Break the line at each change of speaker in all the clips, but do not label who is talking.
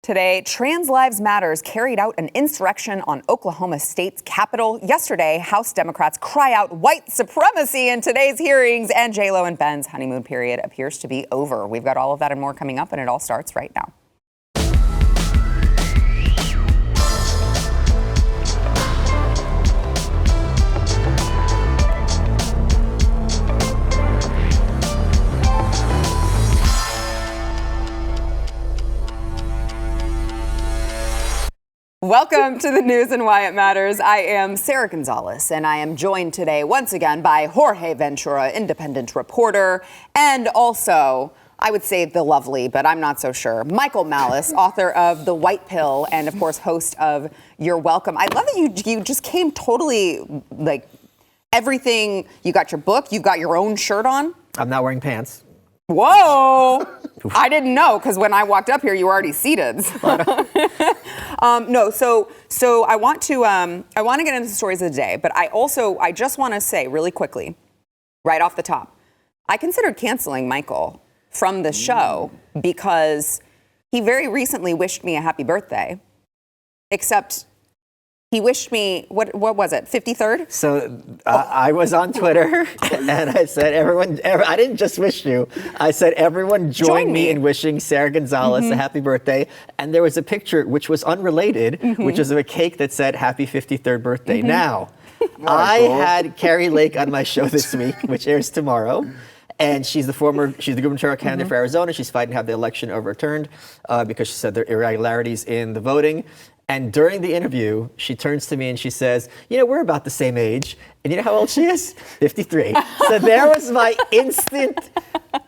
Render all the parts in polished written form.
Today, Trans Lives Matters carried out an insurrection on Oklahoma State's Capitol. Yesterday, House Democrats cry out white supremacy in today's hearings, and J-Lo and Ben's honeymoon period appears to be over. We've got all of that and more coming up, and it all starts right now. Welcome to the news and why it matters. I am Sarah Gonzalez, and I am joined today once again by Jorge Ventura, independent reporter, and also, I would say the lovely, but I'm not so sure, Michael Malice, author of The White Pill, and of course, host of You're Welcome. I love that you just came totally, like, everything. You got your book, you've got your own shirt on.
I'm not wearing pants.
Whoa! I didn't know, because when I walked up here, you were already seated. So I want to get into the stories of the day, but I just want to say really quickly, right off the top, I considered canceling Michael from the show because he very recently wished me a happy birthday, except he wished me, what was it, 53rd?
So I was on Twitter and I said, I didn't just wish you. I said, everyone join me in wishing Sarah Gonzalez a happy birthday. And there was a picture which was unrelated, which was of a cake that said happy 53rd birthday. Now, I had Carrie Lake on my show this week, which airs tomorrow. And she's the gubernatorial candidate for Arizona. She's fighting to have the election overturned because she said there are irregularities in the voting. And during the interview, she turns to me and she says, you know, we're about the same age. And you know how old she is? 53. So there was my instant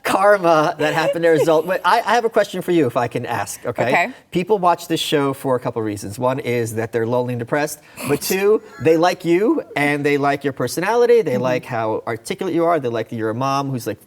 karma that happened as a result. But I have a question for you, if I can ask, okay? People watch this show for a couple of reasons. One is that they're lonely and depressed. But two, they like you and they like your personality. They like how articulate you are. They like that you're a mom who's like,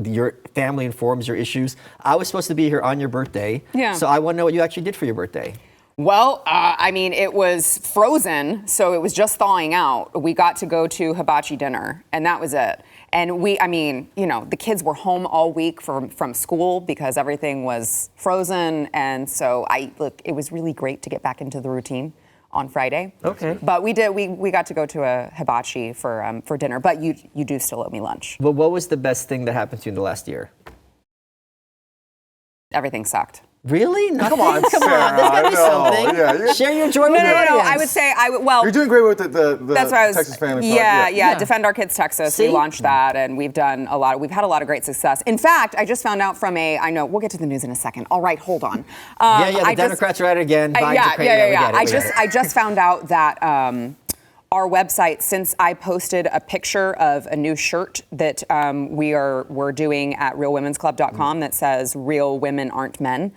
your family informs your issues. I was supposed to be here on your birthday. Yeah. So I want to know what you actually did for your birthday.
Well, I mean, it was frozen, so it was just thawing out. We got to go to hibachi dinner, and that was it. And the kids were home all week from school because everything was frozen. And so it was really great to get back into the routine on Friday.
Okay.
But we got to go to a hibachi for dinner, but you do still owe me lunch.
Well, what was the best thing that happened to you in the last year?
Everything sucked.
Really? No,
come on,
There's
Sarah,
gotta be something.
Yeah,
share your enjoyment with the audience.
No. I would say you're
doing great with the Texas Family Fund.
Yeah. Defend Our Kids Texas.
See?
We launched that, and we've had a lot of great success. In fact, I just found out from I know we'll get to the news in a second. All right, hold on.
The Democrats are at it again.
I just found out that our website, since I posted a picture of a new shirt that we're doing at realwomensclub.com that says "Real Women Aren't Men."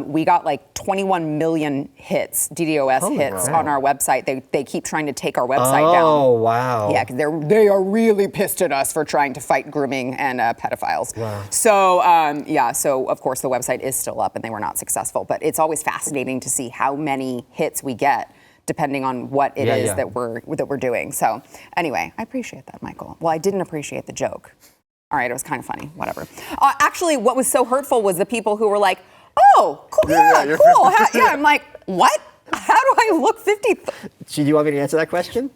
We got like 21 million hits, DDoS hits on our website. They keep trying to take our website down.
Oh, wow.
Yeah, because they are really pissed at us for trying to fight grooming and pedophiles. Wow. So of course the website is still up and they were not successful. But it's always fascinating to see how many hits we get depending on what it is that we're doing. So anyway, I appreciate that, Michael. Well, I didn't appreciate the joke. All right, it was kind of funny, whatever. Actually, what was so hurtful was the people who were like, oh, cool, cool. I'm like, what? How do I look 50?
Do you want me to answer that question?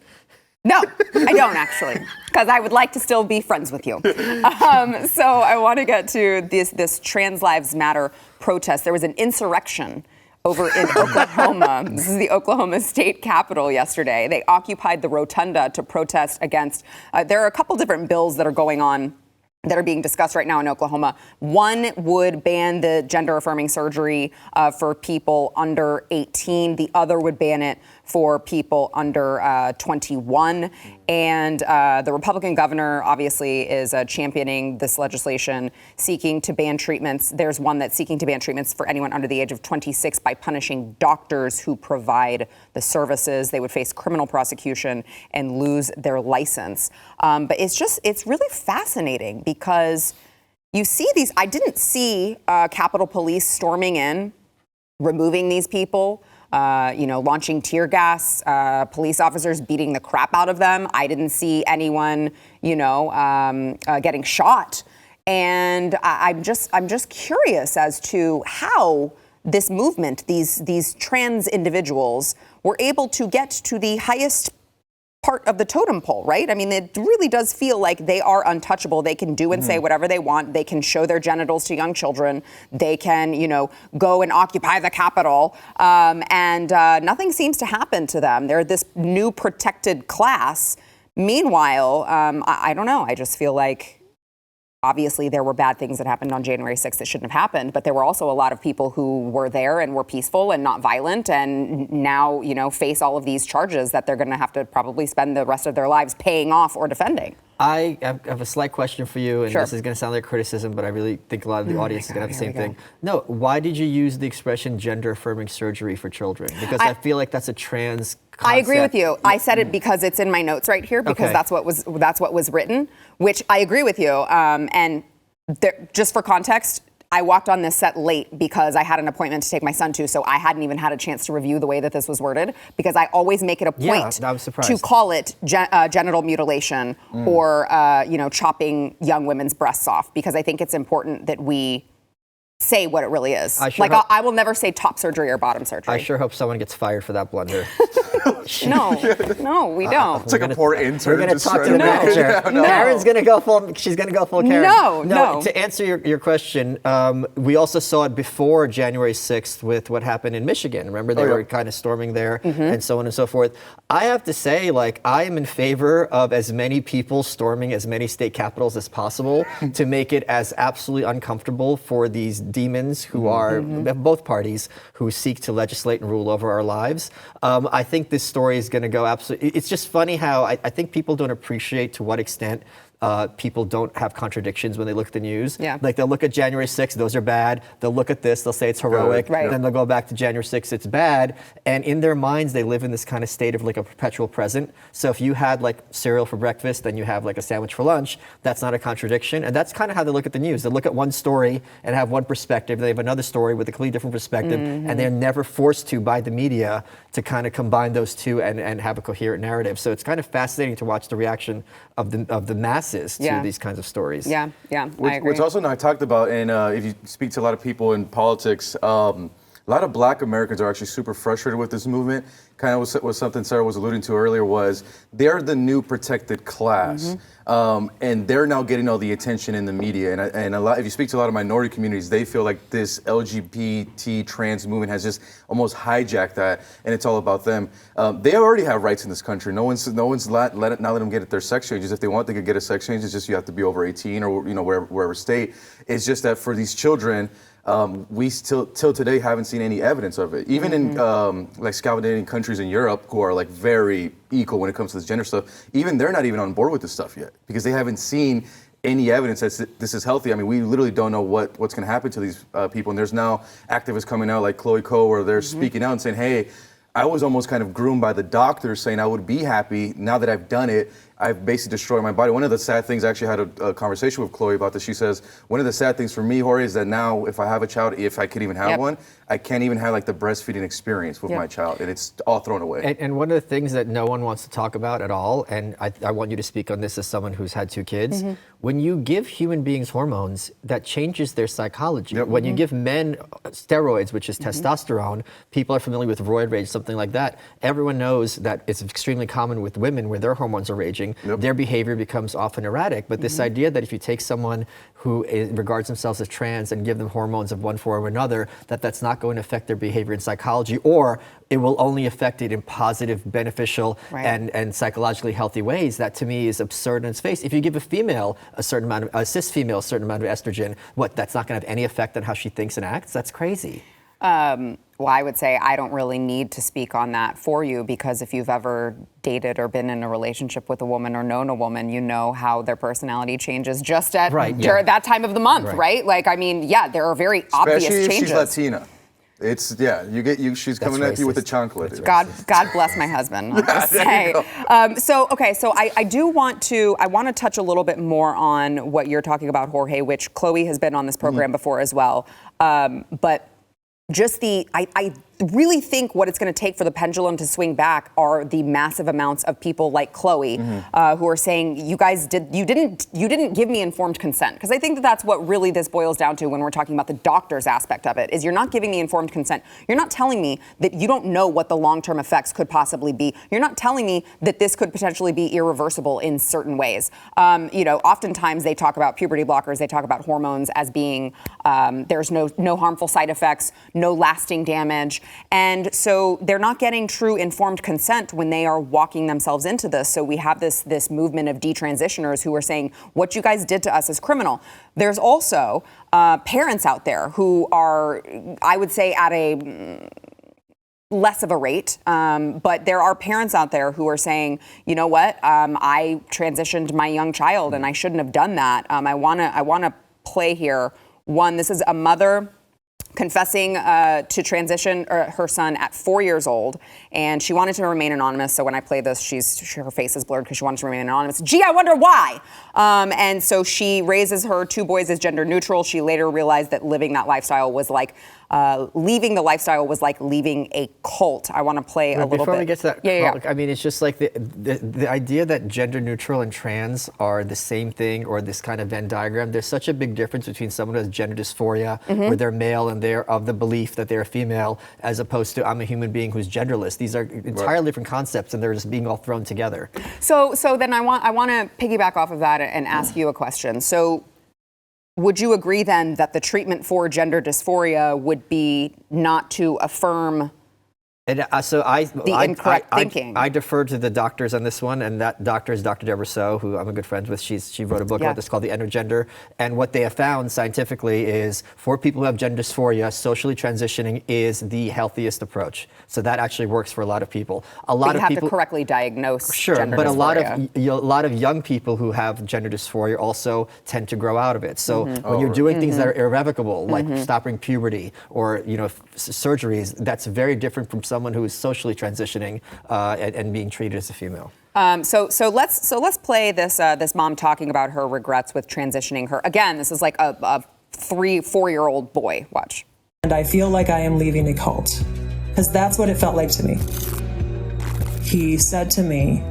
No, I don't actually, because I would like to still be friends with you. So I want to get to this Trans Lives Matter protest. There was an insurrection over in Oklahoma. This is the Oklahoma State Capitol yesterday. They occupied the rotunda to protest against, there are a couple different bills that are going on that are being discussed right now in Oklahoma. One would ban the gender-affirming surgery for people under 18. The other would ban it for people under 21. And the Republican governor obviously is championing this legislation seeking to ban treatments. There's one that's seeking to ban treatments for anyone under the age of 26 by punishing doctors who provide the services. They would face criminal prosecution and lose their license. But it's really fascinating because you see these. I didn't see Capitol Police storming in, removing these people. Launching tear gas, police officers beating the crap out of them. I didn't see anyone, getting shot. And I'm just curious as to how this movement, these trans individuals, were able to get to the highest part of the totem pole, right? I mean, it really does feel like they are untouchable. They can do and say whatever they want. They can show their genitals to young children. They can, go and occupy the Capitol. And nothing seems to happen to them. They're this new protected class. Meanwhile, I don't know. I just feel like obviously there were bad things that happened on January 6th that shouldn't have happened, but there were also a lot of people who were there and were peaceful and not violent and now, face all of these charges that they're going to have to probably spend the rest of their lives paying off or defending.
I have a slight question for you, and
Sure.
this is going to sound like criticism, but I really think a lot of the audience is going to have the same thing. No, why did you use the expression gender-affirming surgery for children? Because I feel like that's a trans concept.
I agree with you. I said it because it's in my notes right here, because that's what was written, which I agree with you. And just for context, I walked on this set late because I had an appointment to take my son to, so I hadn't even had a chance to review the way that this was worded, because I always make it a point
I was surprised.
to call it genital mutilation or chopping young women's breasts off, because I think it's important that we say what it really is. I will never say top surgery or bottom surgery.
I sure hope someone gets fired for that blunder.
No, we don't.
It's like a poor intern.
We're going to talk to the manager. Karen's going to go full. She's going to go full Karen.
No.
To answer your question, we also saw it before January 6th with what happened in Michigan. Remember, they were kind of storming there and so on and so forth. I have to say, I am in favor of as many people storming as many state capitals as possible to make it as absolutely uncomfortable for these demons who are both parties who seek to legislate and rule over our lives. I think this story is going to go absolutely. It's just funny how I think people don't appreciate to what extent people don't have contradictions when they look at the news.
Yeah.
Like they'll look at January 6th, those are bad. They'll look at this, they'll say it's heroic.
Right.
Then they'll go back to January 6th, it's bad. And in their minds, they live in this kind of state of like a perpetual present. So if you had like cereal for breakfast, then you have like a sandwich for lunch, that's not a contradiction. And that's kind of how they look at the news. They look at one story and have one perspective. They have another story with a completely different perspective. And they're never forced to by the media to kind of combine those two and have a coherent narrative. So it's kind of fascinating to watch the reaction of the masses to these kinds of stories.
Yeah, I agree.
Which also not talked about, and if you speak to a lot of people in politics, a lot of Black Americans are actually super frustrated with this movement. Kind of was something Sarah was alluding to earlier, was they're the new protected class. And they're now getting all the attention in the media. And a lot, if you speak to a lot of minority communities, they feel like this LGBT trans movement has just almost hijacked that, and it's all about them. They already have rights in this country. No one's not let them get their sex changes. If they want, they could get a sex change. It's just you have to be over 18 or wherever state. It's just that for these children, we still till today haven't seen any evidence of it. Even in like Scandinavian countries in Europe who are like very equal when it comes to this gender stuff, even they're not even on board with this stuff yet because they haven't seen any evidence that this is healthy. I mean, we literally don't know what's going to happen to these people. And there's now activists coming out like Chloe Ko where they're speaking out and saying, hey, I was almost kind of groomed by the doctors saying I would be happy. Now that I've done it, I've basically destroyed my body. One of the sad things, I actually had a conversation with Chloe about this. She says, one of the sad things for me, Jorge, is that now if I have a child, if I could even have one, I can't even have like the breastfeeding experience with my child, and it's all thrown away.
And one of the things that no one wants to talk about at all, and I want you to speak on this as someone who's had 2 kids, when you give human beings hormones, that changes their psychology. When you give men steroids, which is testosterone, people are familiar with roid rage, something like that. Everyone knows that it's extremely common with women where their hormones are raging. Their behavior becomes often erratic. But this idea that if you take someone who regards themselves as trans and give them hormones of one form or another, that's not going to affect their behavior and psychology, or it will only affect it in positive, beneficial, and psychologically healthy ways, that to me is absurd in its face. If you give a female a certain amount of, a cis female a certain amount of estrogen, that's not going to have any effect on how she thinks and acts? That's crazy.
Well, I would say I don't really need to speak on that for you, because if you've ever dated or been in a relationship with a woman or known a woman, you know how their personality changes just at that time of the month, right? Like, I mean, there are very obvious changes.
Especially if she's Latina. It's she's coming at you with a chocolate.
God bless my husband. I'll just say. So I do want to touch a little bit more on what you're talking about, Jorge, which Chloe has been on this program before as well. But just I really think what it's going to take for the pendulum to swing back are the massive amounts of people like Chloe who are saying, you guys you didn't give me informed consent. Because I think that that's what really this boils down to when we're talking about the doctor's aspect of it, is you're not giving me informed consent. You're not telling me that you don't know what the long-term effects could possibly be. You're not telling me that this could potentially be irreversible in certain ways. Oftentimes they talk about puberty blockers, they talk about hormones as being, there's no harmful side effects, no lasting damage. And so they're not getting true informed consent when they are walking themselves into this. So we have this movement of detransitioners who are saying, what you guys did to us is criminal. There's also parents out there who are, I would say, at a less of a rate, but there are parents out there who are saying, you know what, I transitioned my young child and I shouldn't have done that. I wanna play here. One, this is a mother confessing to transition her son at 4 years old, and she wanted to remain anonymous. So when I play this, her face is blurred because she wanted to remain anonymous. Gee, I wonder why. And so she raises her 2 boys as gender neutral. She later realized that living that lifestyle was like leaving the lifestyle was like leaving a cult. I want to play a little bit.
Before we get to that,
yeah.
I mean, it's just like the idea that gender neutral and trans are the same thing, or this kind of Venn diagram. There's such a big difference between someone who has gender dysphoria, where they're male and they're of the belief that they're female, as opposed to I'm a human being who's genderless. These are entirely different concepts, and they're just being all thrown together. So
then I want to piggyback off of that and ask you a question. So would you agree then that the treatment for gender dysphoria would be not to affirm
And
incorrect thinking?
I defer to the doctors on this one, and that doctor is Dr. Deborah So, who I'm a good friend with. She wrote a book about this called The Entergender. And what they have found scientifically is for people who have gender dysphoria, socially transitioning is the healthiest approach. So that actually works for a lot of people.
You have to correctly diagnose gender
but
dysphoria.
a lot of young people who have gender dysphoria also tend to grow out of it. So when you're doing things that are irrevocable, like stopping puberty or surgeries, that's very different from someone who is socially transitioning and being treated as a female.
So let's play this mom talking about her regrets with transitioning her. Again, this is like a 3-4-year-old boy. Watch.
And I feel like I am leaving a cult, because that's what it felt like to me. He said to me,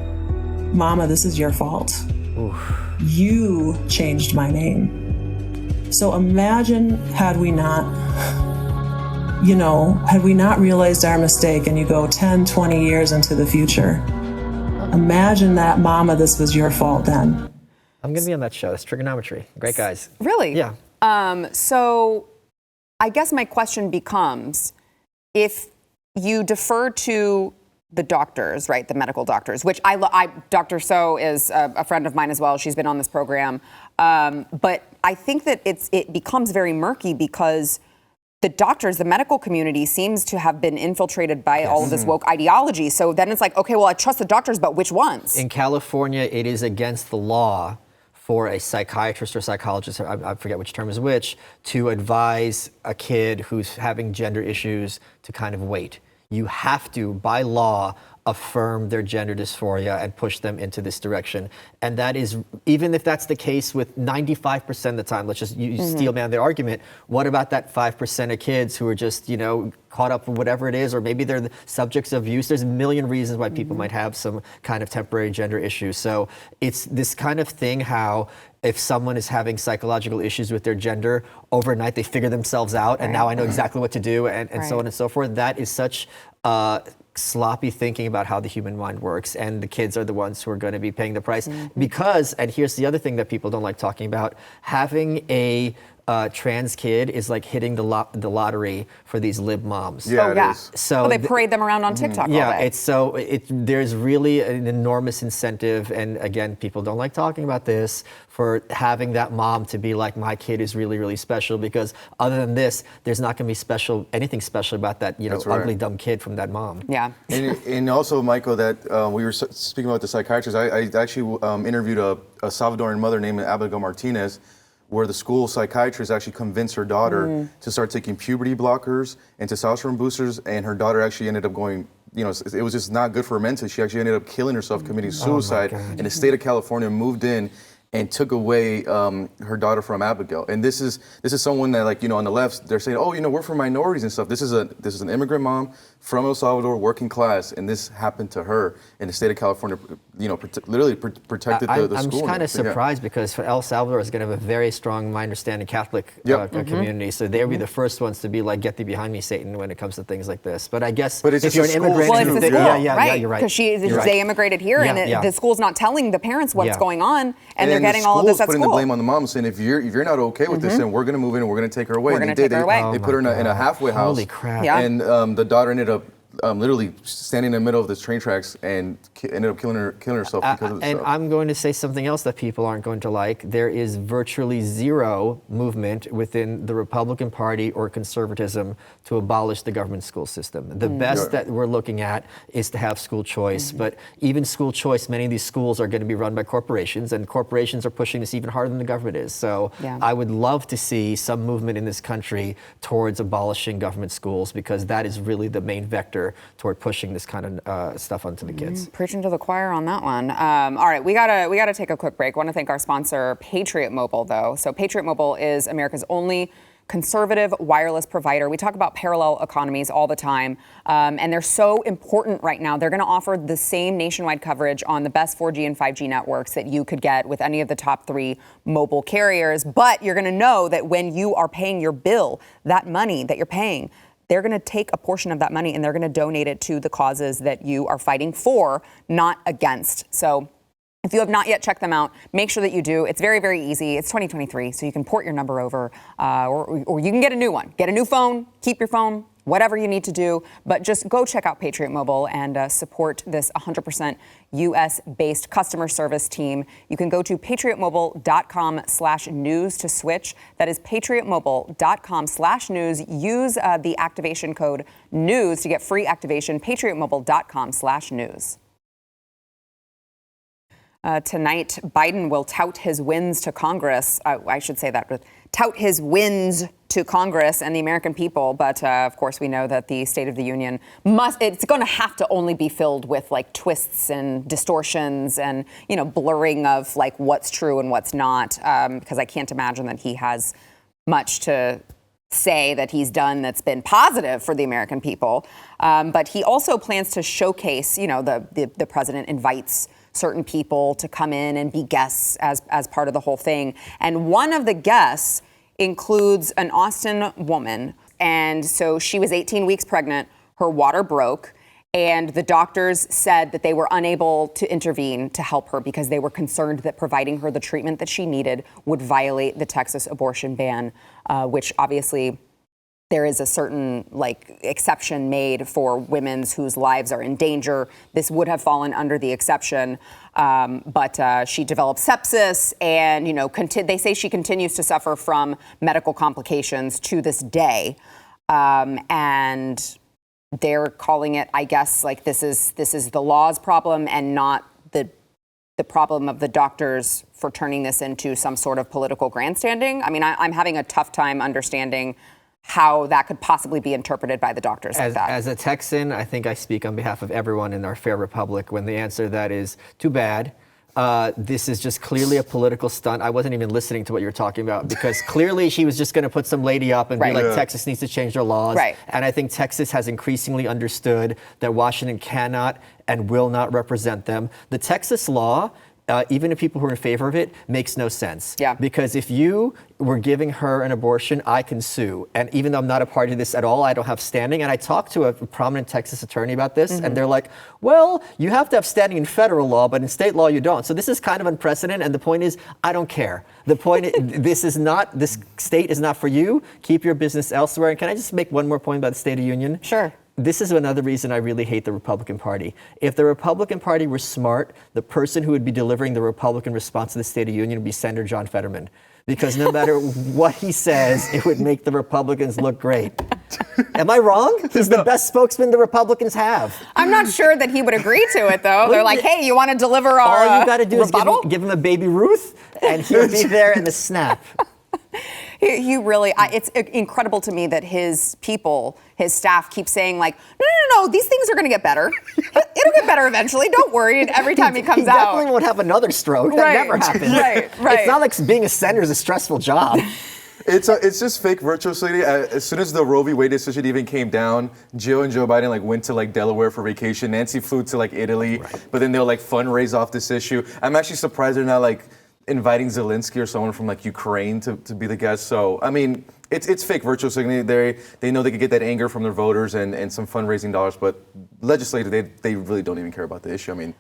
"Mama, this is your fault. You changed my name." So imagine had we not realized our mistake, and you go 10, 20 years into the future. Imagine that, "Mama, this was your fault then."
I'm going to be on that show. It's trigonometry. Great guys.
Really?
Yeah.
So I guess my question becomes, if you defer to the doctors, right, the medical doctors, which Dr. So is a friend of mine as well. She's been on this program. But I think that it becomes very murky because the doctors, the medical community seems to have been infiltrated by all of this woke ideology. So then it's like, okay, well, I trust the doctors, but which ones?
In California, it is against the law for a psychiatrist or psychologist, I forget which term is which, to advise a kid who's having gender issues to kind of wait. You have to, by law, affirm their gender dysphoria and push them into this direction. And that is, even if that's the case with 95% of the time, let's just steel man their argument, what about that 5% of kids who are just, caught up in whatever it is, or maybe they're the subjects of abuse? There's a million reasons why people might have some kind of temporary gender issue. So it's this kind of thing how if someone is having psychological issues with their gender, overnight they figure themselves out, and now I know exactly what to do, and so on and so forth. That is such sloppy thinking about how the human mind works, and the kids are the ones who are going to be paying the price. Because, and here's the other thing that people don't like talking about, having a trans kid is like hitting the lottery for these lib moms.
Yeah, it is.
So they parade them around on TikTok all day.
There's really an enormous incentive, and again, people don't like talking about this, for having that mom to be like, my kid is really, really special, because other than this, there's not going to be anything special about that, ugly, dumb kid from that mom.
Yeah.
And also, Michael, that we were speaking about the psychiatrist. I actually interviewed a Salvadoran mother named Abigail Martinez, where the school psychiatrist actually convinced her daughter to start taking puberty blockers and testosterone boosters, and her daughter actually ended up going, it was just not good for her mentally. She actually ended up killing herself, committing suicide in the state of California, moved in. and took away her daughter from Abigail. And this is someone that, like, on the left, they're saying, oh, we're for minorities and stuff. This is an immigrant mom from El Salvador, working class, and this happened to her in the state of California. Literally protected the school.
I'm kind of surprised because El Salvador is going to have a very strong, my understanding, Catholic community. So they'll be the first ones to be like, get thee behind me, Satan, when it comes to things like this. But I guess if you're an immigrant,
well, it's the school,
right?
Yeah,
you're right.
Because they immigrated here, and the school's not telling the parents what's going on, and they're getting all of this at school.
Putting the blame on the mom, saying if you're not okay with this, then we're going to move in and we're going to take her away.
We're going to take her away.
They put her in a halfway house.
Holy crap!
Yeah.
And the daughter ended up literally standing in the middle of this train tracks and ended up killing herself because of this.
And
stuff.
I'm going to say something else that people aren't going to like. There is virtually zero movement within the Republican Party or conservatism to abolish the government school system. The best that we're looking at is to have school choice. But even school choice, many of these schools are going to be run by corporations, and corporations are pushing this even harder than the government is. So I would love to see some movement in this country towards abolishing government schools, because that is really the main vector toward pushing this kind of stuff onto the kids.
Preaching to the choir on that one. All right, we gotta take a quick break. I want to thank our sponsor, Patriot Mobile, though. So Patriot Mobile is America's only conservative wireless provider. We talk about parallel economies all the time, and they're so important right now. They're going to offer the same nationwide coverage on the best 4G and 5G networks that you could get with any of the top 3 mobile carriers. But you're going to know that when you are paying your bill, that money that you're paying, they're going to take a portion of that money and they're going to donate it to the causes that you are fighting for, not against. So if you have not yet checked them out, make sure that you do. It's very, very easy. It's 2023, so you can port your number over, or you can get a new one. Get a new phone, keep your phone, whatever you need to do. But just go check out Patriot Mobile and support this 100% U.S.-based customer service team. You can go to patriotmobile.com/news to switch. That is patriotmobile.com/news. Use the activation code NEWS to get free activation. patriotmobile.com/news. Tonight, Biden will tout his wins to Congress. I should say that, tout his wins to Congress and the American people. But of course, we know that the State of the Union it's going to have to only be filled with like twists and distortions and, blurring of like what's true and what's not. Because I can't imagine that he has much to say that he's done that's been positive for the American people. But he also plans to showcase, the president invites certain people to come in and be guests as part of the whole thing. And one of the guests includes an Austin woman. And so she was 18 weeks pregnant. Her water broke. And the doctors said that they were unable to intervene to help her because they were concerned that providing her the treatment that she needed would violate the Texas abortion ban, which obviously there is a certain exception made for women whose lives are in danger. This would have fallen under the exception, but she developed sepsis, and they say she continues to suffer from medical complications to this day, and they're calling it, I guess, this is the law's problem and not the problem of the doctors for turning this into some sort of political grandstanding. I mean, I'm having a tough time understanding how that could possibly be interpreted by the doctors like that.
As a Texan, I think I speak on behalf of everyone in our fair republic when the answer to that is too bad. This is just clearly a political stunt. I wasn't even listening to what you were talking about because clearly she was just going to put some lady up and be like, Texas needs to change their laws.
Right.
And I think Texas has increasingly understood that Washington cannot and will not represent them. The Texas law, even if people who are in favor of it, makes no sense.
Yeah.
Because if you were giving her an abortion, I can sue. And even though I'm not a party to this at all, I don't have standing. And I talked to a prominent Texas attorney about this, and they're like, well, you have to have standing in federal law, but in state law, you don't. So this is kind of unprecedented. And the point is, I don't care. The point is, this state is not for you. Keep your business elsewhere. And can I just make one more point about the State of the Union?
Sure.
This is another reason I really hate the Republican Party. If the Republican Party were smart, the person who would be delivering the Republican response to the State of the Union would be Senator John Fetterman. Because no matter what he says, it would make the Republicans look great. Am I wrong? He's the best spokesman the Republicans have.
I'm not sure that he would agree to it, though. They're like, hey, you want to deliver our
all you got to do
rebuttal?
is give him a baby Ruth, and he'll be there in the snap.
He really, it's incredible to me that his people, his staff keep saying like, no, these things are going to get better. It'll get better eventually. Don't worry. Every time he comes
he
out.
He definitely won't have another stroke. That never happens.
Right.
It's not like being a senator is a stressful job.
It's just fake virtually. As soon as the Roe v. Wade decision even came down, Jill and Joe Biden like went to like Delaware for vacation. Nancy flew to like Italy, but then they'll like fundraise off this issue. I'm actually surprised they're not like inviting Zelensky or someone from like Ukraine to be the guest. So I mean, it's fake virtual signaling. They know they could get that anger from their voters and some fundraising dollars, but legislatively they really don't even care about the issue. I mean,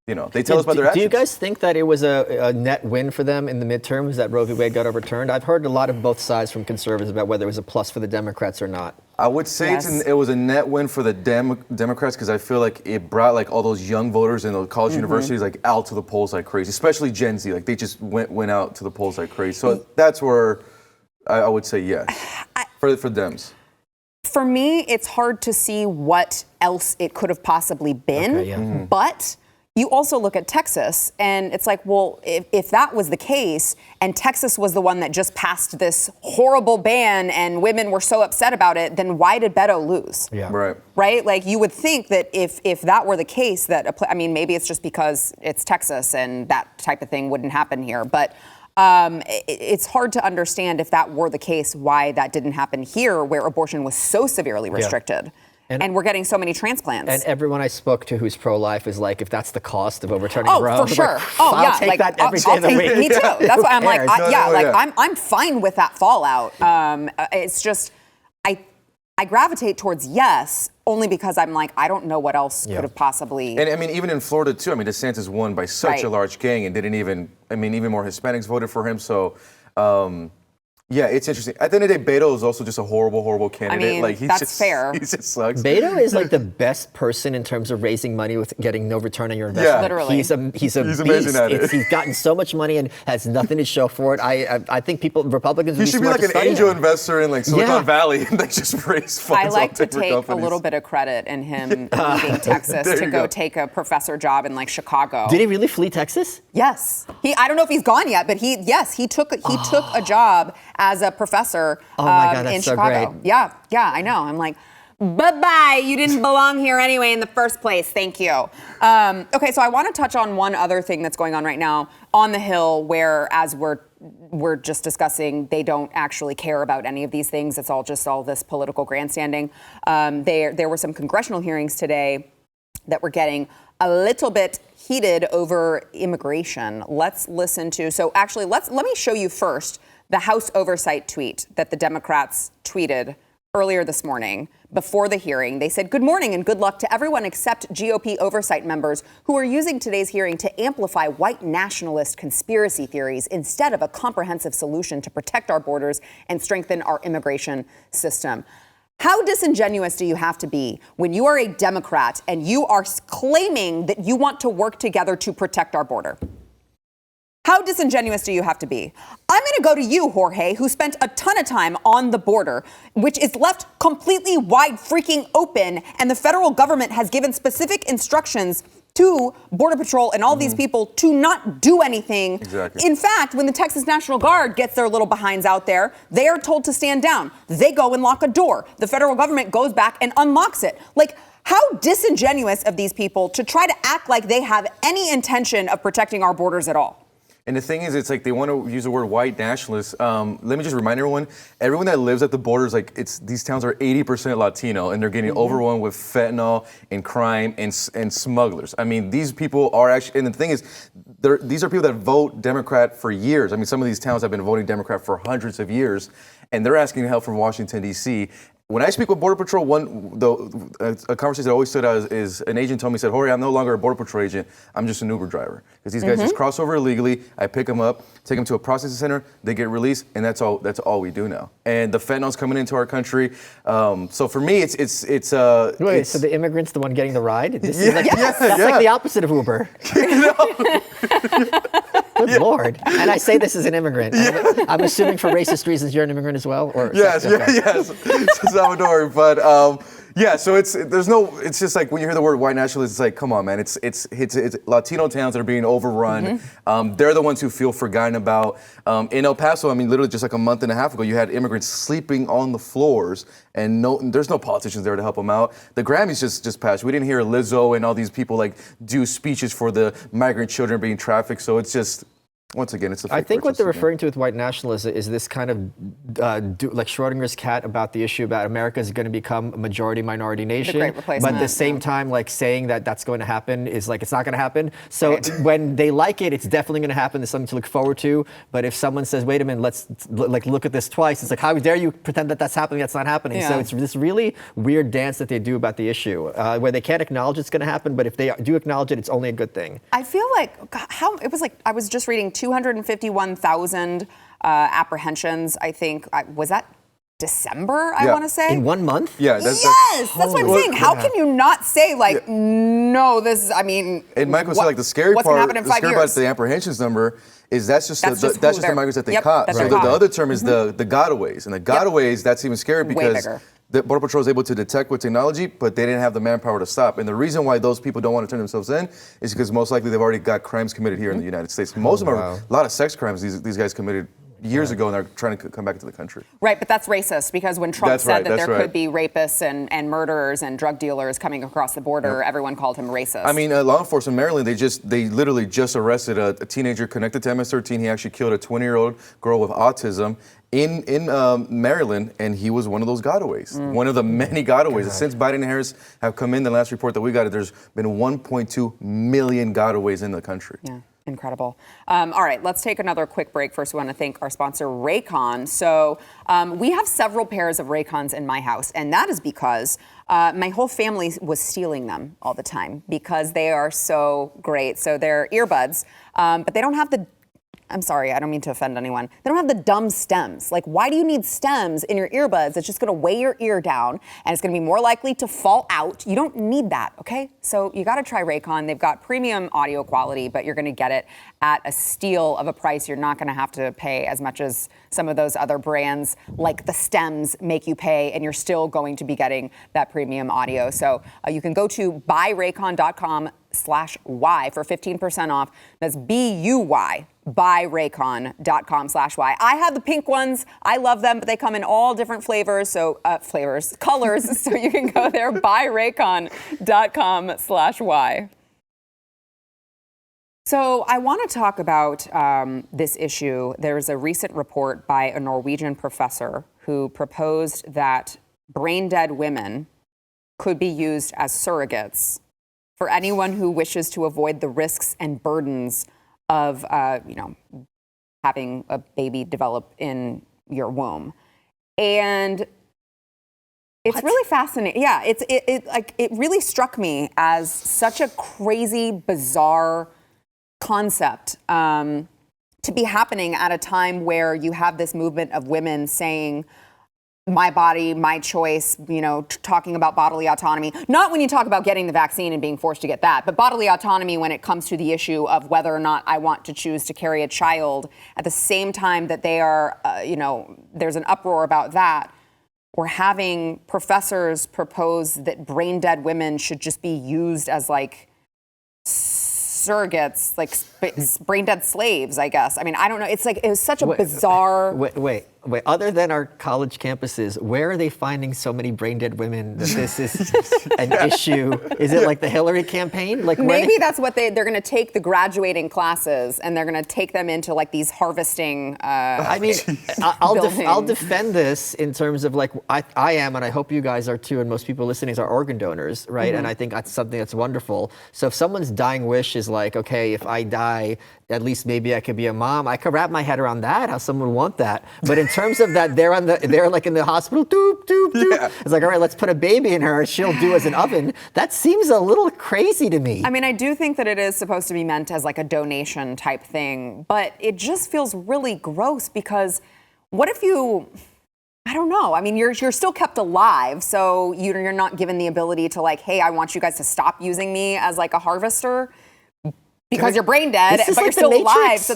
you know, they tell us about their actions.
Do you guys think that it was a net win for them in the midterms that Roe v. Wade got overturned? I've heard a lot of both sides from conservatives about whether it was a plus for the Democrats or not.
I would say it was a net win for the Democrats because I feel like it brought like all those young voters in the college universities like out to the polls like crazy, especially Gen Z. Like they just went out to the polls like crazy. So that's where I would say yes for Dems.
For me, it's hard to see what else it could have possibly been, but you also look at Texas, and it's like, well, if that was the case, and Texas was the one that just passed this horrible ban, and women were so upset about it, then why did Beto lose?
Yeah.
Right? Like, you would think that if that were the case, I mean, maybe it's just because it's Texas and that type of thing wouldn't happen here, but it's hard to understand if that were the case, why that didn't happen here, where abortion was so severely restricted. And we're getting so many transplants.
And everyone I spoke to who's pro-life is like, if that's the cost of overturning Roe,
for sure.
Like, I'll take that every day of the week.
Me too. That's why I'm like, I'm fine with that fallout. It's just, I gravitate towards yes, only because I'm like, I don't know what else could have possibly.
And I mean, even in Florida too. I mean, DeSantis won by such a large gain and didn't even. I mean, even more Hispanics voted for him. So. Yeah, it's interesting. At the end of the day, Beto is also just a horrible candidate.
I mean,
like,
that's fair.
He just sucks.
Beto is like the best person in terms of raising money with getting no return on your investment.
Yeah.
Literally.
He's a
He's
beast.
amazing at it.
He's gotten so much money and has nothing to show for it. I think Republicans would
He
be
should be
smart
like
to
an
study
angel
him.
investor in like Silicon Valley and they just raise funds.
I like
off
to
different
take
companies.
a little bit of credit in him leaving Texas to go take a professor job in like Chicago.
Did he really flee Texas?
Yes. I don't know if he's gone yet, but he took a job as a professor
That's
in
so
Chicago.
great.
Yeah, I know. I'm like, bye-bye. You didn't belong here anyway in the first place. Thank you. Okay, so I want to touch on one other thing that's going on right now on the Hill, where as we're just discussing, they don't actually care about any of these things. It's all this political grandstanding. There were some congressional hearings today that were getting a little bit heated over immigration. Let's listen to. So actually, let me show you first the House oversight tweet that the Democrats tweeted earlier this morning before the hearing. They said, "Good morning and good luck to everyone except GOP oversight members who are using today's hearing to amplify white nationalist conspiracy theories instead of a comprehensive solution to protect our borders and strengthen our immigration system." How disingenuous do you have to be when you are a Democrat and you are claiming that you want to work together to protect our border? How disingenuous do you have to be? I'm going to go to you, Jorge, who spent a ton of time on the border, which is left completely wide freaking open, and the federal government has given specific instructions to Border Patrol and all these people to not do anything.
Exactly.
In fact, when the Texas National Guard gets their little behinds out there, they are told to stand down. They go and lock a door. The federal government goes back and unlocks it. Like, how disingenuous of these people to try to act like they have any intention of protecting our borders at all.
And the thing is, it's like they want to use the word white nationalists. Let me just remind everyone that lives at the borders, like these towns are 80% Latino, and they're getting overwhelmed with fentanyl and crime and smugglers. I mean, these people are actually, and the thing is, these are people that vote Democrat for years. I mean, some of these towns have been voting Democrat for hundreds of years, and they're asking help from Washington, D.C. When I speak with Border Patrol, a conversation that always stood out is an agent told me, said, "Jorge, I'm no longer a Border Patrol agent. I'm just an Uber driver." Because these guys just cross over illegally. I pick them up, take them to a processing center, they get released, and that's all we do now. And the fentanyl's coming into our country. So for me, it's
Wait, so the immigrant's the one getting the ride? This is like, that's like the opposite of Uber. Good Lord. And I say this as an immigrant. I'm assuming for racist reasons you're an immigrant as well? Or
yes. Salvador. But Yeah, so it's just like when you hear the word white nationalist, it's like, come on, man, it's Latino towns that are being overrun. They're the ones who feel forgotten about. In El Paso, I mean, literally just like a month and a half ago, you had immigrants sleeping on the floors, and there's no politicians there to help them out. The Grammys just passed. We didn't hear Lizzo and all these people like do speeches for the migrant children being trafficked. So it's just. Once again, it's a fake
I think what they're
again.
referring to with white nationalism is this kind of like Schrodinger's cat about the issue about America is going to become a majority-minority nation.
The great replacement.
But at the same time, like saying that that's going to happen is like it's not going to happen. So when they like it, it's definitely going to happen. There's something to look forward to. But if someone says, "Wait a minute, let's like look at this twice," it's like, how dare you pretend that that's happening? That's not happening.
Yeah.
So it's this really weird dance that they do about the issue, where they can't acknowledge it's going to happen, but if they do acknowledge it, it's only a good thing.
I feel like how it was like I was just reading 251,000 apprehensions. I think was that December. I want to say
In 1 month.
Yeah,
that's what I'm saying. How can you not say like no? This is. I mean,
and Michael said like the scary
what's
part.
gonna happen in
The
5
scary
years?
part is the apprehensions number. Is that's just the migrants that they
Yep,
caught.
that
So
they
the
caught.
other term is the gotaways, and the gotaways that's even scarier because
bigger.
the Border Patrol is able to detect with technology, but they didn't have the manpower to stop. And the reason why those people don't want to turn themselves in is because most likely they've already got crimes committed here in the United States. Most of them are a lot of sex crimes these guys committed years ago, and they're trying to come back into the country.
Right, but that's racist because when Trump
That's
said
right,
that there
that's
could be rapists and murderers and drug dealers coming across the border, everyone called him racist.
I mean, law enforcement in Maryland, they literally just arrested a teenager connected to MS-13. He actually killed a 20-year-old girl with autism in Maryland, and he was one of those gotaways, one of the many gotaways. Since Biden and Harris have come in, the last report that we got, there's been 1.2 million gotaways in the country.
Yeah. Incredible. All right, let's take another quick break. First, we want to thank our sponsor, Raycon. So we have several pairs of Raycons in my house, and that is because my whole family was stealing them all the time because they are so great. So they're earbuds, but they don't have the I'm sorry, I don't mean to offend anyone. They don't have the dumb stems. Like, why do you need stems in your earbuds? It's just gonna weigh your ear down and it's gonna be more likely to fall out. You don't need that, okay? So you gotta try Raycon. They've got premium audio quality, but you're gonna get it at a steal of a price. You're not gonna have to pay as much as some of those other brands like the stems make you pay, and you're still going to be getting that premium audio. So you can go to buyraycon.com/Y for 15% off. That's BUY. buyraycon.com/Y. I have the pink ones. I love them, but they come in all different flavors. So colors. So you can go there, buyraycon.com/Y. So I want to talk about this issue. There was a recent report by a Norwegian professor who proposed that brain-dead women could be used as surrogates for anyone who wishes to avoid the risks and burdens of, having a baby develop in your womb. And it's really fascinating. Yeah, it really struck me as such a crazy, bizarre concept to be happening at a time where you have this movement of women saying, my body, my choice, talking about bodily autonomy. Not when you talk about getting the vaccine and being forced to get that, but bodily autonomy when it comes to the issue of whether or not I want to choose to carry a child. At the same time that they are, there's an uproar about that. We're having professors propose that brain dead women should just be used as like surrogates, like brain dead slaves, I guess. I mean, I don't know. It's like, it was such a bizarre.
Wait. Other than our college campuses, where are they finding so many brain dead women that this is an issue? Is it like the Hillary campaign? Like
maybe that's what they're going to take the graduating classes and they're going to take them into like these harvesting.
I mean, I'll defend this in terms of like I am, and I hope you guys are too, and most people listening are organ donors, right? Mm-hmm. And I think that's something that's wonderful. So if someone's dying wish is like, okay, if I die, at least maybe I could be a mom. I could wrap my head around that, how someone would want that. But in terms of that, they're like in the hospital, doop, doop, doop. Yeah. It's like, all right, let's put a baby in her. She'll do as an oven. That seems a little crazy to me.
I mean, I do think that it is supposed to be meant as like a donation type thing, but it just feels really gross because what if I don't know. I mean, you're still kept alive, so you're not given the ability to like, hey, I want you guys to stop using me as like a harvester. Because you're brain dead, but
like
you're still
Matrix?
alive. So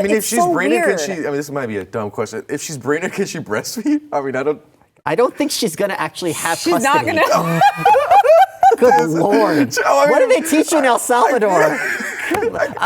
if she's
so
brain dead,
can she? I mean, this might be a dumb question. If she's brain dead, can she breastfeed? I mean, I don't.
I don't think she's going to actually have
She's
custody.
not gonna.
Good Lord. What do they teach you in El Salvador?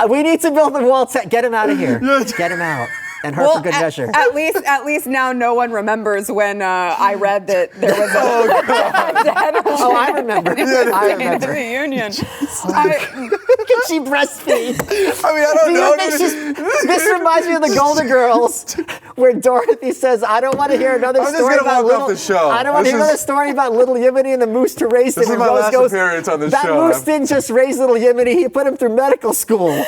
We need to build the wall. Get him out of here. Get him out. And her for good measure.
At least now no one remembers when I read that there was a dead
Oh, I remember. I remember.
State of the Union.
Can she breastfeed?
I mean, I don't
Do
know.
you think this reminds me of the Golden Girls, where Dorothy says, "I don't want to hear another
I'm just
story
gonna
about
walk
little."
off the show.
I don't want to hear another story about little Yemeni and the moose to race him.
This is my last appearance on the
that
show.
Moose didn't just raise little Yemeni; he put him through medical school.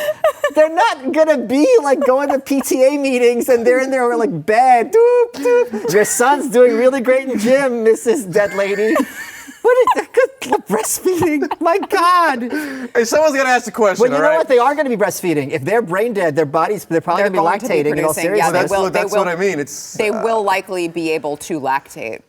They're not gonna be like going to PTA meetings and they're in there like bed. Doop, doop. Your son's doing really great in gym, Mrs. Dead Lady. Breastfeeding. My God.
Hey, someone's got to ask the question,
Well, you
all
know
right?
what? They are going to be breastfeeding. If they're brain dead, they're probably
They're
going to be
going to be
lactating in all
producing, yeah,
seriousness.
That's what I mean.
They will likely be able to lactate.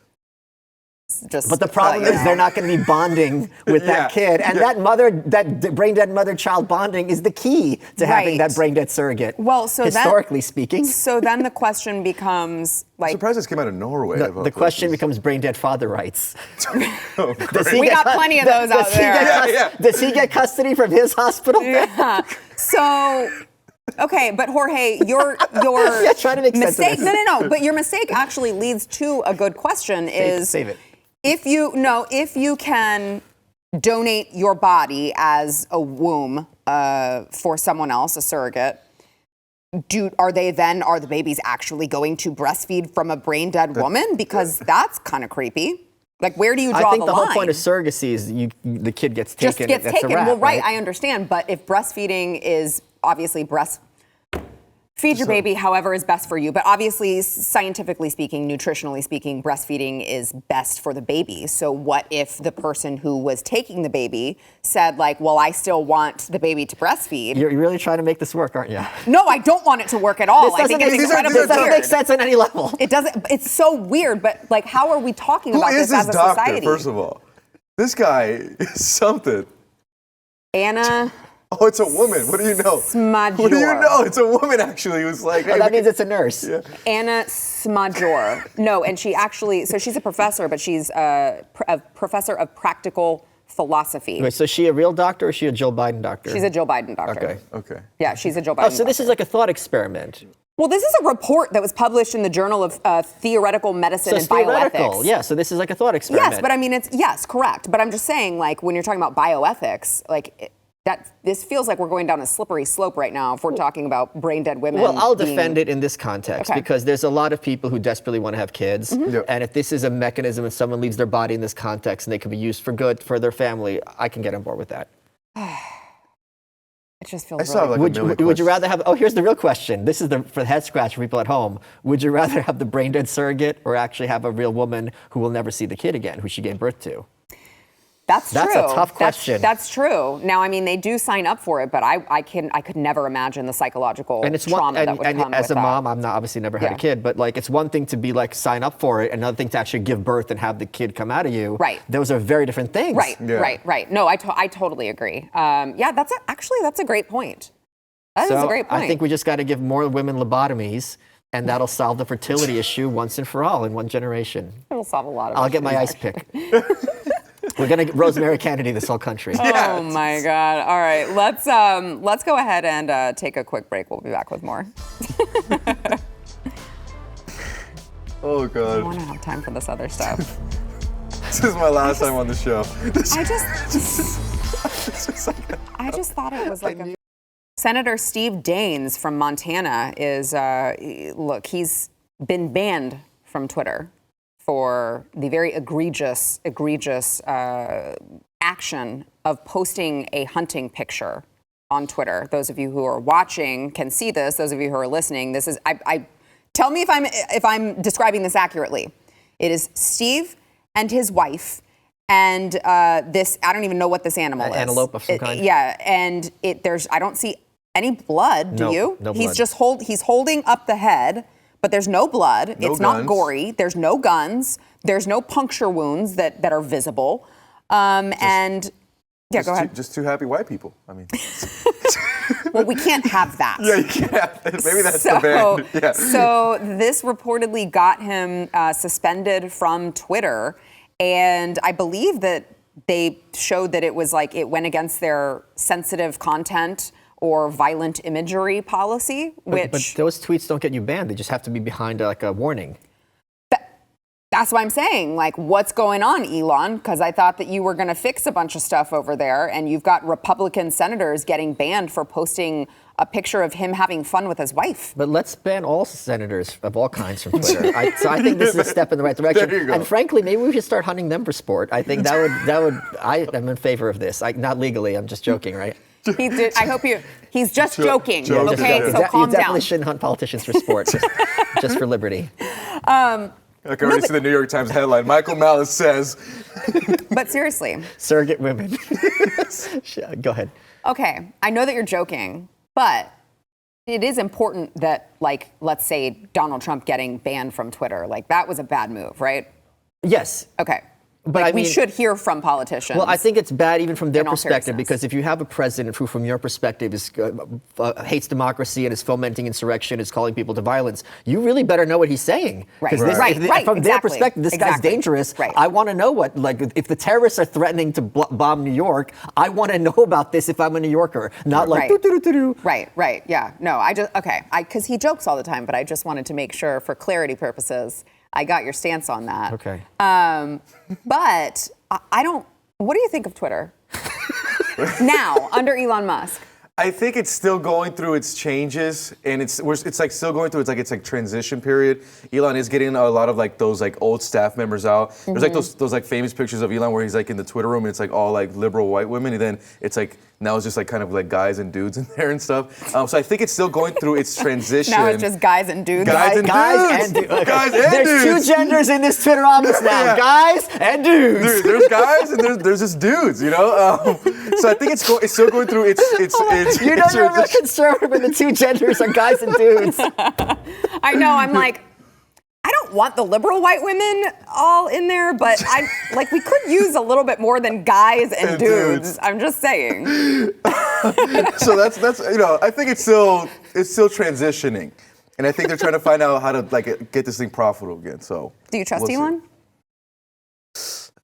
But the problem is they're not going to be bonding with that kid. And that brain dead mother-child bonding is the key to having that brain dead surrogate.
Well, so
historically speaking.
So then the question becomes
I'm surprised this came out of Norway.
The question becomes brain dead father rights.
we got plenty of those out there.
Does he get custody from his hospital?
Yeah. So, okay, but Jorge, your
trying to make sense of
mistake.
this.
No. But your mistake actually leads to a good question.
Save it.
If you can donate your body as a womb for someone else, a surrogate, are the babies actually going to breastfeed from a brain dead woman? Because that's kind of creepy. Like, where do you draw the line?
I think the whole point of surrogacy is the kid gets taken.
Just gets
that's
taken.
A wrap,
well, right, I understand. But if breastfeeding is obviously feed your baby however is best for you. But obviously, scientifically speaking, nutritionally speaking, breastfeeding is best for the baby. So what if the person who was taking the baby said, like, well, I still want the baby to breastfeed?
You're really trying to make this work, aren't you?
No, I don't want it to work at all. I think it's incredibly
This doesn't make sense on any level.
It doesn't. It's so weird. But, like, how are we talking about this as a
doctor,
society?
First of all? This guy is something.
Anna...
Oh, it's a woman. What do you know?
Smajor.
What do you know? It's a woman, actually, who's like...
That means it's a nurse.
Yeah.
Anna Smajor. No, and she actually... So she's a professor, but she's a professor of practical philosophy.
Wait, so is she a real doctor or is she a Joe Biden doctor?
She's a Joe Biden doctor.
Okay.
Yeah, she's a Joe Biden
so this is like a thought experiment.
Well, this is a report that was published in the Journal of Theoretical Medicine and Bioethics.
Yeah, so this is like a thought experiment.
Yes, but I mean, yes, correct. But I'm just saying, like, when you're talking about bioethics, like... this feels like we're going down a slippery slope right now if we're talking about brain dead women.
Well, I'll defend it in this context because there's a lot of people who desperately want to have kids. Mm-hmm. Yep. And if this is a mechanism and someone leaves their body in this context and they can be used for good for their family, I can get on board with that.
It just feels really...
Would you rather have... Oh, here's the real question. This is for the head scratch for people at home. Would you rather have the brain dead surrogate or actually have a real woman who will never see the kid again, who she gave birth to?
That's true.
That's a tough question.
That's true. Now, I mean, they do sign up for it, but I could never imagine the psychological trauma that would come with that.
As a mom, I've obviously never had a kid, but like it's one thing to be like sign up for it, another thing to actually give birth and have the kid come out of you.
Right.
Those are very different things.
Right. No, I totally agree. That's a great point. That is a great point.
I think we just got to give more women lobotomies. And that'll solve the fertility issue once and for all in one generation.
It'll solve a lot of
I'll get my ice pick. We're gonna get Rosemary Kennedy this whole country.
Oh my God! All right, let's go ahead and take a quick break. We'll be back with more.
Oh God!
I want to have time for this other stuff.
This is my last time on the show.
I just thought it was like a... Senator Steve Daines from Montana is he's been banned from Twitter for the very egregious action of posting a hunting picture on Twitter. Those of you who are watching can see this. Those of you who are listening, this is tell me if I'm describing this accurately. It is Steve and his wife and this, I don't even know what this animal is.
Antelope of some kind.
Yeah, and I don't see any blood, do you?
No blood.
He's holding up the head, but there's no blood. It's not gory. There's no guns. There's no puncture wounds that are visible. And Yeah, go ahead.
Just two happy white people. I mean,
Well, we can't have that.
yeah, you can't. Maybe that's the ban. Yeah.
So this reportedly got him suspended from Twitter, and I believe that they showed that it was like it went against their sensitive content or violent imagery policy, which...
But those tweets don't get you banned. They just have to be behind like a warning.
That's what I'm saying. Like, what's going on, Elon? Because I thought that you were going to fix a bunch of stuff over there, and you've got Republican senators getting banned for posting a picture of him having fun with his wife.
But let's ban all senators of all kinds from Twitter. So I think this is a step in the right direction.
There you go.
And frankly, maybe we should start hunting them for sport. I think I am in favor of this. Not legally, I'm just joking, right?
He's just joking,
joking.
okay?
Yeah.
So calm
You definitely
down.
shouldn't hunt politicians for sport, just for liberty.
I can already see the New York Times headline. Michael Malice says.
But seriously.
Surrogate women. Go ahead.
Okay, I know that you're joking, but it is important that, like, let's say Donald Trump getting banned from Twitter, like, that was a bad move, right?
Yes.
Okay.
But
like,
I mean,
we should hear from politicians.
Well, I think it's bad even from their
In all
perspective,
seriousness.
because if you have a president who, from your perspective, is hates democracy and is fomenting insurrection, is calling people to violence, you really better know what he's saying.
Right.
'Cause
Right.
From their perspective, this guy's dangerous.
Right.
I want to know what, like, if the terrorists are threatening to bomb New York, I want to know about this if I'm a New Yorker, not like, doo-doo-doo-doo-doo.
Right, yeah. No, because he jokes all the time, but I just wanted to make sure, for clarity purposes, I got your stance on that.
Okay.
But what do you think of Twitter now under Elon Musk?
I think it's still going through its changes, and it's like still going through it's like transition period. Elon is getting a lot of like those like old staff members out. There's like those like famous pictures of Elon where he's like in the Twitter room and it's like all like liberal white women, and then it's like now it's just like kind of like guys and dudes in there and stuff. So I think it's still going through its transition.
Now it's just guys and dudes.
Guys and
Guys
dudes.
and
Guys and
There's
dudes.
two genders in this Twitter office now.
Yeah.
Guys and dudes.
Dude, there's guys and there's just dudes, you know. So I think it's still going through its
You know, you're a real
transition.
conservative when the two genders are guys and dudes.
I know. I'm like, I don't want the liberal white women all in there, but we could use a little bit more than guys and dudes. I'm just saying.
So that's I think it's still transitioning, and I think they're trying to find out how to like get this thing profitable again. So
Do you trust
we'll see.
Elon?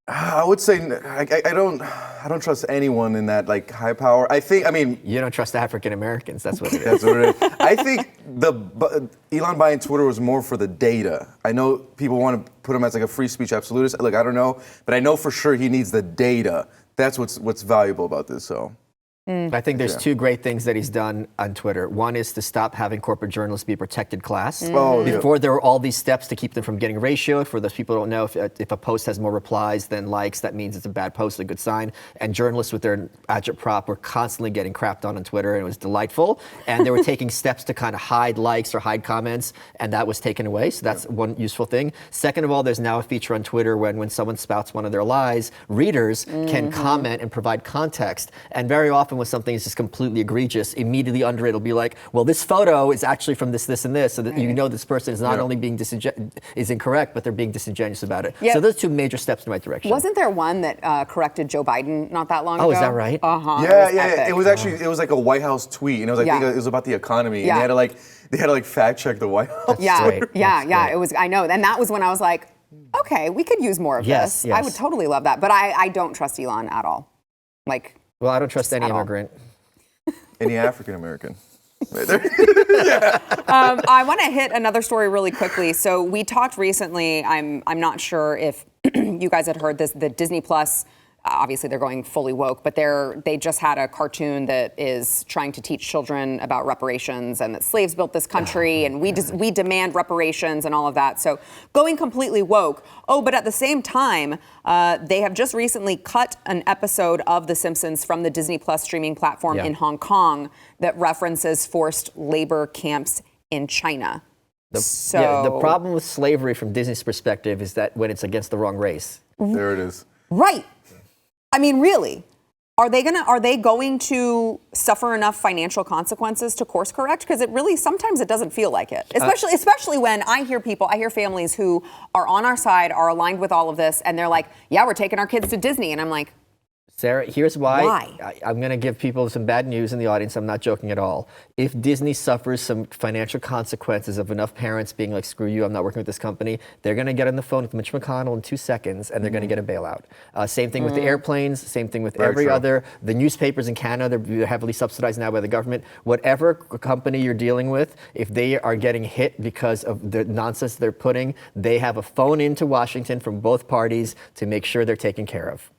I would say I don't trust anyone in that like high power. I mean.
You don't trust African Americans. That's what it is.
That's what it is. I think Elon buying Twitter was more for the data. I know people want to put him as like a free speech absolutist. Look, I don't know, but I know for sure he needs the data. That's what's valuable about this. So.
I think there's two great things that he's done on Twitter. One is to stop having corporate journalists be a protected class.
Oh, yeah.
Before, there were all these steps to keep them from getting ratioed. For those people who don't know, if a post has more replies than likes, that means it's a bad post, a good sign. And journalists with their agitprop were constantly getting crapped on Twitter, and it was delightful. And they were taking steps to kind of hide likes or hide comments, and that was taken away. So that's one useful thing. Second of all, there's now a feature on Twitter when someone spouts one of their lies, readers can comment and provide context. And very often when something is just completely egregious, immediately under it will be like, well, this photo is actually from this, and this, so that you know this person is not only being is incorrect, but they're being disingenuous about it.
Yeah.
So those two major steps in the right direction.
Wasn't there one that corrected Joe Biden not that long ago?
Oh, is that right?
Uh-huh.
Yeah. It was actually like a White House tweet, and it was like
Yeah.
it was about the economy,
Yeah.
and they had to fact check the White House.
Yeah,
great.
yeah.
That's great.
It was. I know, and that was when I was like, okay, we could use more of
Yes,
this.
yes.
I would totally love that, but I don't trust Elon at all. Like,
Well, I don't trust any
at all.
immigrant.
Any African American.
I want to hit another story really quickly. So we talked recently. I'm not sure if you guys had heard this. The Disney Plus. Obviously, they're going fully woke, but they just had a cartoon that is trying to teach children about reparations and that slaves built this country and we demand reparations and all of that. So going completely woke. Oh, but at the same time, they have just recently cut an episode of The Simpsons from the Disney Plus streaming platform in Hong Kong that references forced labor camps in China.
The problem with slavery from Disney's perspective is that when it's against the wrong race.
There it is.
Right. I mean, really, are they going to suffer enough financial consequences to course correct? Because sometimes it doesn't feel like it. Especially when I hear families who are on our side, are aligned with all of this, and they're like, yeah, we're taking our kids to Disney. And I'm like,
Sarah, here's why.
Why?
I'm going to give people some bad news in the audience. I'm not joking at all. If Disney suffers some financial consequences of enough parents being like, screw you, I'm not working with this company, they're going to get on the phone with Mitch McConnell in 2 seconds and they're going to get a bailout. Same thing with the airplanes, same thing with every other. The newspapers in Canada, they're heavily subsidized now by the government. Whatever company you're dealing with, if they are getting hit because of the nonsense they're putting, they have a phone into Washington from both parties to make sure they're taken care of.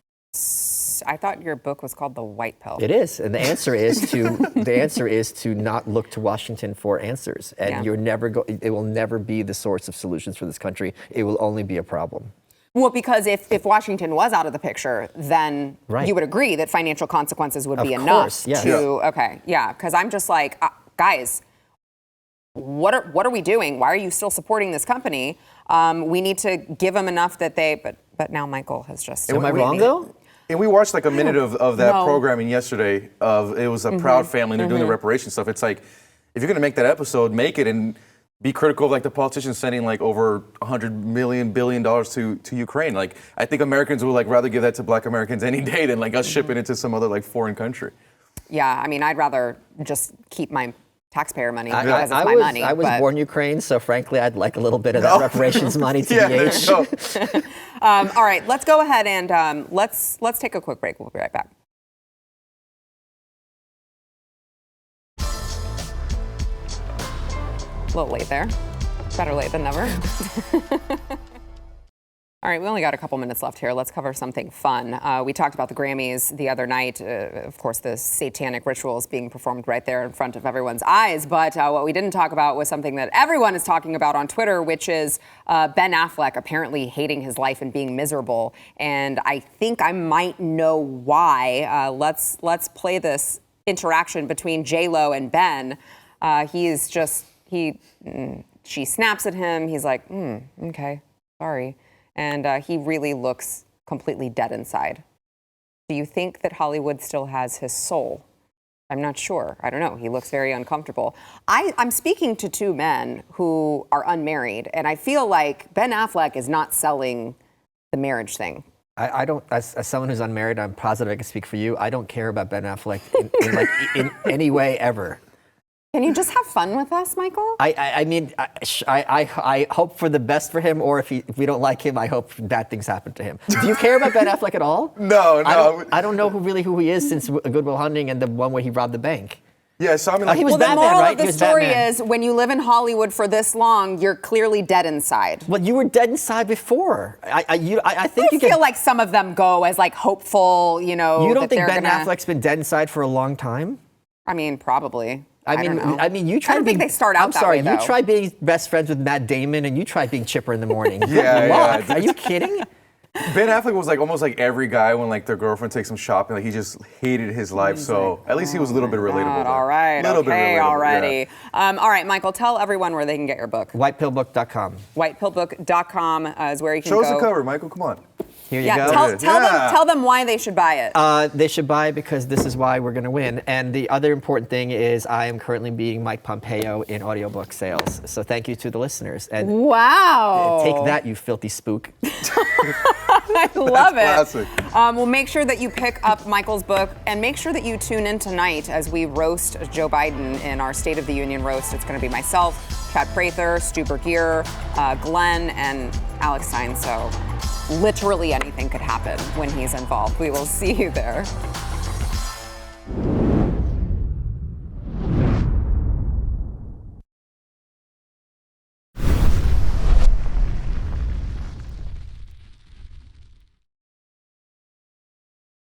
I thought your book was called The White Pill.
It is, and the answer is to not look to Washington for answers, and it will never be the source of solutions for this country. It will only be a problem.
Well, because if Washington was out of the picture, then you would agree that financial consequences would be enough because I'm just like, guys, what are we doing? Why are you still supporting this company? We need to give them enough that but now Michael has just.
Am I wrong though?
And we watched like a minute of that programming yesterday. It was a Proud Family, and they're doing the reparation stuff. It's like, if you're going to make that episode, make it and be critical of like the politicians sending like over $100 billion to Ukraine. Like, I think Americans would like rather give that to Black Americans any day than like us shipping it to some other like foreign country.
Yeah, I mean, I'd rather just keep my taxpayer money because it's my money.
I was born Ukraine, so frankly, I'd like a little bit of that reparations money to BH.
All right, let's go ahead and let's take a quick break. We'll be right back. A little late there. Better late than never. All right, we only got a couple minutes left here. Let's cover something fun. We talked about the Grammys the other night. Of course, the satanic rituals being performed right there in front of everyone's eyes. But what we didn't talk about was something that everyone is talking about on Twitter, which is Ben Affleck apparently hating his life and being miserable. And I think I might know why. Let's play this interaction between J-Lo and Ben. She snaps at him. He's like, okay, sorry. And he really looks completely dead inside. Do you think that Hollywood still has his soul? I'm not sure. I don't know. He looks very uncomfortable. I'm speaking to two men who are unmarried, and I feel like Ben Affleck is not selling the marriage thing.
I don't, as someone who's unmarried, I'm positive I can speak for you. I don't care about Ben Affleck in any way ever.
Can you just have fun with us, Michael?
I mean, I hope for the best for him, or if we don't like him, I hope bad things happen to him. Do you care about Ben Affleck at all?
No.
I don't know who he is since Good Will Hunting and the one where he robbed the bank.
Yeah, so I mean,
he was
the
Batman,
moral
right?
of the story is, when you live in Hollywood for this long, you're clearly dead inside.
Well, you were dead inside before. I think
I feel like some of them go as like hopeful,
You don't think Ben Affleck's been dead inside for a long time?
I mean, probably.
I mean, you try.
I don't think they start out that way, though.
You try being best friends with Matt Damon, and you try being chipper in the morning.
Yeah.
Are you kidding?
Ben Affleck was like almost like every guy when like their girlfriend takes him shopping. Like he just hated his life. So at least he was a little bit relatable.
All right. Okay. Alrighty.
Yeah.
All right, Michael. Tell everyone where they can get your book.
Whitepillbook.com.
Whitepillbook.com is where you can
Show
go.
us the cover, Michael. Come on.
Here you go.
Tell them why they should buy it.
They should buy it because this is why we're going to win. And the other important thing is I am currently beating Mike Pompeo in audiobook sales. So thank you to the listeners. And
wow.
Take that, you filthy spook.
I love it.
Classic.
Well, make sure that you pick up Michael's book and make sure that you tune in tonight as we roast Joe Biden in our State of the Union roast. It's going to be myself, Chad Prather, Stu Bergier, Glenn, and Alex Stein. So literally anything could happen when he's involved. We will see you there.